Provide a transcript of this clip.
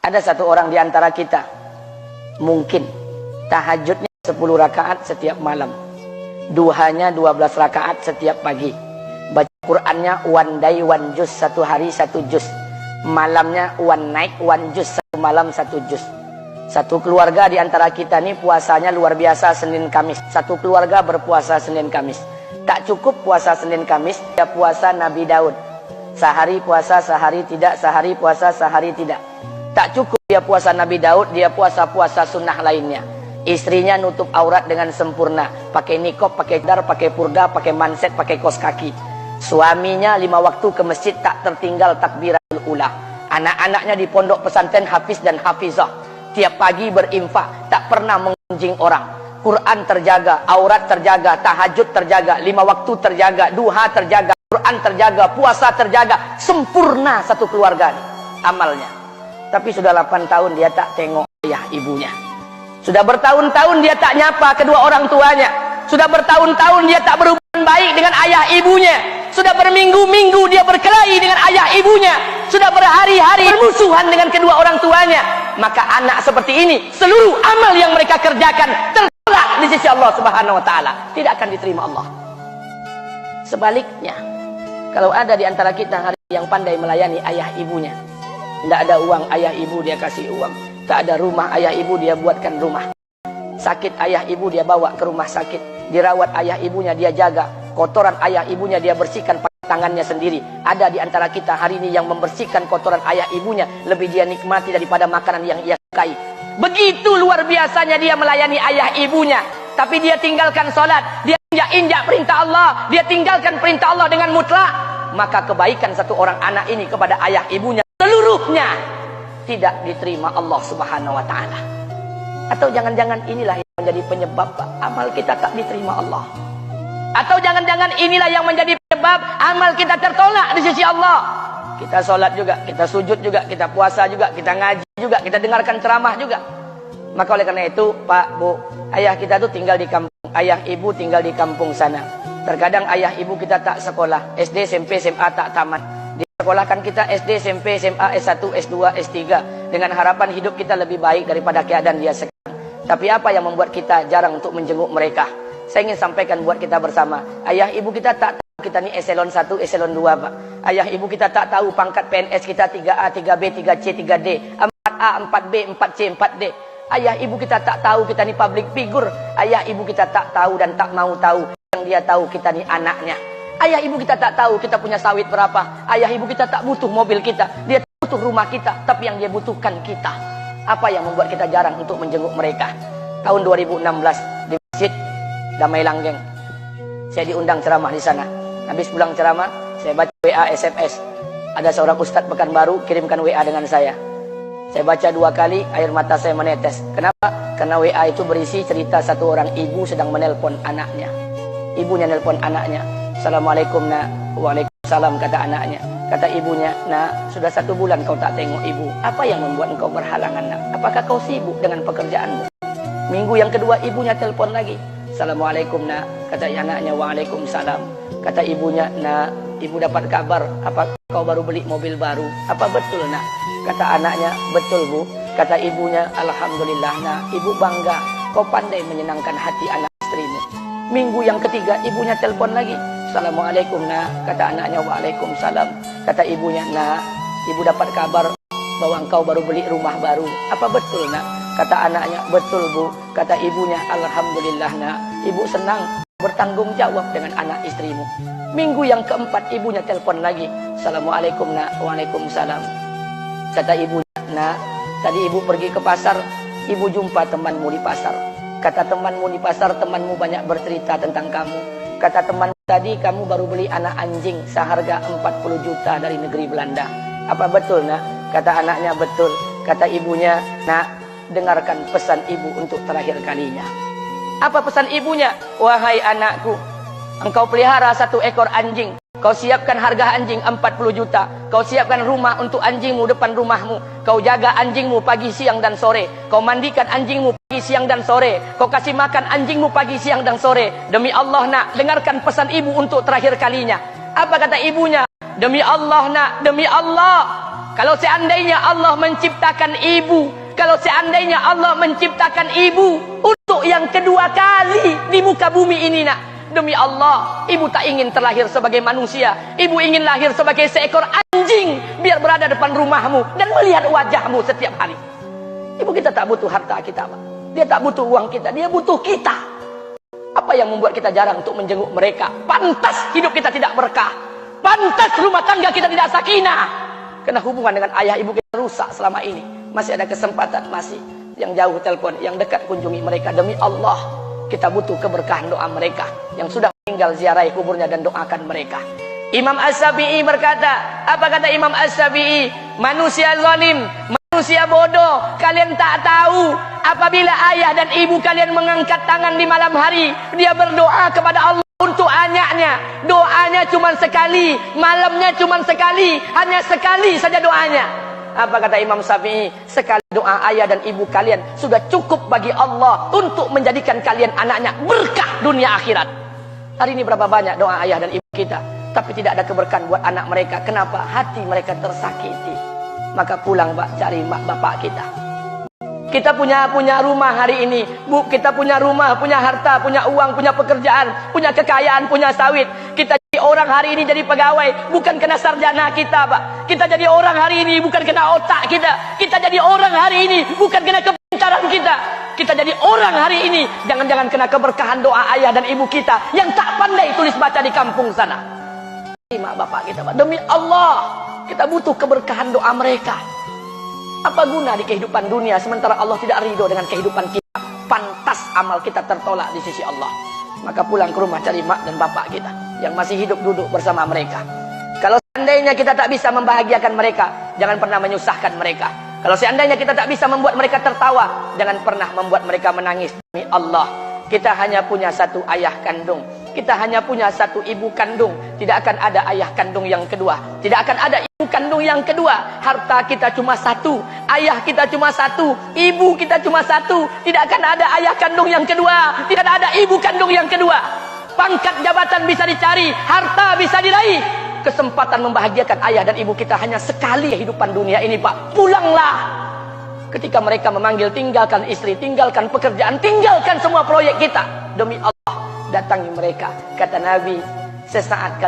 Ada satu orang di antara kita mungkin tahajudnya 10 rakaat setiap malam, duhanya 12 rakaat setiap pagi, baca Qur'annya one day one juz, satu hari satu juz, malamnya one night one juz, satu malam satu juz. Satu keluarga di antara kita ini puasanya luar biasa Senin Kamis. Satu keluarga berpuasa Senin Kamis. Tak cukup puasa Senin Kamis, dia puasa Nabi Daud. Sehari puasa, sehari tidak, sehari puasa, sehari tidak. Tak cukup dia puasa Nabi Daud, dia puasa-puasa sunnah lainnya. Istrinya nutup aurat dengan sempurna, pakai nikob, pakai dar, pakai purda, pakai manset, pakai kos kaki. Suaminya 5 waktu ke masjid tak tertinggal takbiratul ula. Anak-anaknya di pondok pesantren hafiz dan hafizah. Tiap pagi berinfak, tak pernah mengunjing orang. Quran terjaga, aurat terjaga, tahajud terjaga, 5 waktu terjaga, duha terjaga, Quran terjaga, puasa terjaga. Sempurna satu keluarga amalnya. Tapi sudah 8 tahun dia tak tengok ayah ibunya. Sudah bertahun-tahun dia tak nyapa kedua orang tuanya. Sudah bertahun-tahun dia tak berhubungan baik dengan ayah ibunya. Sudah berminggu-minggu dia berkelahi dengan ayah ibunya. Sudah berhari-hari bermusuhan dengan kedua orang tuanya. Maka anak seperti ini, seluruh amal yang mereka kerjakan tertolak di sisi Allah Subhanahu wa taala, tidak akan diterima Allah. Sebaliknya, kalau ada di antara kita hari yang pandai melayani ayah ibunya, tidak ada uang, ayah ibu dia kasih uang. Tak ada rumah, ayah ibu dia buatkan rumah. Sakit ayah ibu dia bawa ke rumah sakit. Dirawat ayah ibunya dia jaga. Kotoran ayah ibunya dia bersihkan pakai tangannya sendiri. Ada di antara kita hari ini yang membersihkan kotoran ayah ibunya lebih dia nikmati daripada makanan yang ia sukai. Begitu luar biasanya dia melayani ayah ibunya. Tapi dia tinggalkan sholat. Dia injak-injak perintah Allah. Dia tinggalkan perintah Allah dengan mutlak. Maka kebaikan satu orang anak ini kepada ayah ibunya seluruhnya tidak diterima Allah Subhanahu wa taala. Atau jangan-jangan inilah yang menjadi penyebab amal kita tak diterima Allah. Atau jangan-jangan inilah yang menjadi penyebab amal kita tertolak di sisi Allah. Kita sholat juga, kita sujud juga, kita puasa juga, kita ngaji juga, kita dengarkan ceramah juga. Maka oleh karena itu, Pak, Bu, ayah kita tuh tinggal di kampung, ayah ibu tinggal di kampung sana. Terkadang ayah ibu kita tak sekolah, SD, SMP, SMA tak tamat. Disekolahkan kita SD, SMP, SMA, S1, S2, S3 dengan harapan hidup kita lebih baik daripada keadaan dia sekarang. Tapi apa yang membuat kita jarang untuk menjenguk mereka? Saya ingin sampaikan buat kita bersama. Ayah ibu kita tak tahu kita ni eselon 1, eselon 2, Pak. Ayah ibu kita tak tahu pangkat PNS kita 3A, 3B, 3C, 3D, 4A, 4B, 4C, 4D. Ayah ibu kita tak tahu kita ni public figure. Ayah ibu kita tak tahu dan tak mau tahu. Yang dia tahu kita ni anaknya. Ayah ibu kita tak tahu kita punya sawit berapa. Ayah ibu kita tak butuh mobil kita. Dia butuh rumah kita. Tapi yang dia butuhkan kita. Apa yang membuat kita jarang untuk menjenguk mereka? Tahun 2016 di Masjid Damai Langgeng, saya diundang ceramah di sana. Habis pulang ceramah, saya baca WA SMS. Ada seorang ustadz Pekanbaru kirimkan WA dengan saya. Saya baca 2 kali, air mata saya menetes. Kenapa? Karena WA itu berisi cerita satu orang ibu sedang menelpon anaknya. Ibunya nelpon anaknya. Assalamualaikum nak. Waalaikumsalam, kata anaknya. Kata ibunya, nak, sudah 1 bulan kau tak tengok ibu. Apa yang membuat engkau berhalangan, nak? Apakah kau sibuk dengan pekerjaanmu? Minggu yang kedua ibunya telepon lagi. Assalamualaikum, nak. Kata anaknya, waalaikumsalam. Kata ibunya, nak, ibu dapat kabar apa kau baru beli mobil baru. Apa betul, nak? Kata anaknya, betul, Bu. Kata ibunya, alhamdulillah, nak. Ibu bangga kau pandai menyenangkan hati anak istrimu. Minggu yang ketiga ibunya telepon lagi. Assalamualaikum, nak. Kata anaknya, waalaikumsalam. Kata ibunya, nak, ibu dapat kabar bahwa engkau baru beli rumah baru. Apa betul, nak? Kata anaknya, betul, Bu. Kata ibunya, alhamdulillah, nak. Ibu senang bertanggung jawab dengan anak istrimu. Minggu yang keempat ibunya telepon lagi. Assalamualaikum, nak. Waalaikumsalam. Kata ibunya, nak, tadi ibu pergi ke pasar, ibu jumpa temanmu di pasar. Kata temanmu di pasar, temanmu banyak bercerita tentang kamu. Kata teman tadi, kamu baru beli anak anjing seharga 40 juta dari negeri Belanda. Apa betul, nak? Kata anaknya, betul. Kata ibunya, nak, dengarkan pesan ibu untuk terakhir kalinya. Apa pesan ibunya? Wahai anakku, engkau pelihara 1 ekor anjing. Kau siapkan harga anjing 40 juta. Kau siapkan rumah untuk anjingmu depan rumahmu. Kau jaga anjingmu pagi, siang, dan sore. Kau mandikan anjingmu pagi, siang, dan sore. Kau kasih makan anjingmu pagi, siang, dan sore. Demi Allah, nak, dengarkan pesan ibu untuk terakhir kalinya. Apa kata ibunya? Demi Allah nak, demi Allah. Kalau seandainya Allah menciptakan ibu, kalau seandainya Allah menciptakan ibu untuk yang kedua kali di muka bumi ini nak, demi Allah, ibu tak ingin terlahir sebagai manusia. Ibu ingin lahir sebagai seekor anjing, biar berada depan rumahmu dan melihat wajahmu setiap hari. Ibu kita tak butuh harta kita, Pak. Dia tak butuh uang kita, dia butuh kita. Apa yang membuat kita jarang untuk menjenguk mereka? Pantas hidup kita tidak berkah. Pantas rumah tangga kita tidak sakinah. Karena hubungan dengan ayah ibu kita rusak selama ini. Masih ada kesempatan, masih. Yang jauh telepon, yang dekat kunjungi mereka. Demi Allah, kita butuh keberkahan doa mereka. Yang sudah meninggal, ziarahi kuburnya dan doakan mereka. Imam As-Syafi'i berkata, apa kata Imam As-Syafi'i? Manusia zalim, manusia bodoh, kalian tak tahu apabila ayah dan ibu kalian mengangkat tangan di malam hari, dia berdoa kepada Allah untuk anaknya. Doanya cuma sekali, malamnya cuma sekali, hanya sekali saja doanya. Apa kata Imam Syafi'i? Sekali doa ayah dan ibu kalian sudah cukup bagi Allah untuk menjadikan kalian anaknya berkah dunia akhirat. Hari ini berapa banyak doa ayah dan ibu kita, tapi tidak ada keberkahan buat anak mereka. Kenapa? Hati mereka tersakiti. Maka pulang, Pak, cari mak bapak kita. Kita punya rumah hari ini, Bu. Kita punya rumah, punya harta, punya uang, punya pekerjaan, punya kekayaan, punya sawit. Kita jadi orang hari ini jadi pegawai, bukan kena sarjana kita, Pak. Kita jadi orang hari ini bukan kena otak kita. Kita jadi orang hari ini bukan kena kepintaran kita. Kita jadi orang hari ini jangan-jangan kena keberkahan doa ayah dan ibu kita yang tak pandai tulis baca di kampung sana. Mak bapak kita, Pak. Demi Allah, kita butuh keberkahan doa mereka. Apa guna di kehidupan dunia sementara Allah tidak ridho dengan kehidupan kita? Pantas amal kita tertolak di sisi Allah. Maka pulang ke rumah cari mak dan bapak kita yang masih hidup, duduk bersama mereka. Kalau seandainya kita tak bisa membahagiakan mereka, jangan pernah menyusahkan mereka. Kalau seandainya kita tak bisa membuat mereka tertawa, jangan pernah membuat mereka menangis. Demi Allah, kita hanya punya satu ayah kandung. Kita hanya punya satu ibu kandung. Tidak akan ada ayah kandung yang kedua. Tidak akan ada ibu kandung yang kedua. Harta kita cuma satu. Ayah kita cuma satu. Ibu kita cuma satu. Tidak akan ada ayah kandung yang kedua. Tidak ada ibu kandung yang kedua. Pangkat jabatan bisa dicari. Harta bisa diraih. Kesempatan membahagiakan ayah dan ibu kita hanya sekali kehidupan dunia ini, Pak. Pulanglah. Ketika mereka memanggil, tinggalkan istri, tinggalkan pekerjaan, tinggalkan semua proyek kita. Demi Allah, datangi mereka. Kata Nabi, sesaat kalian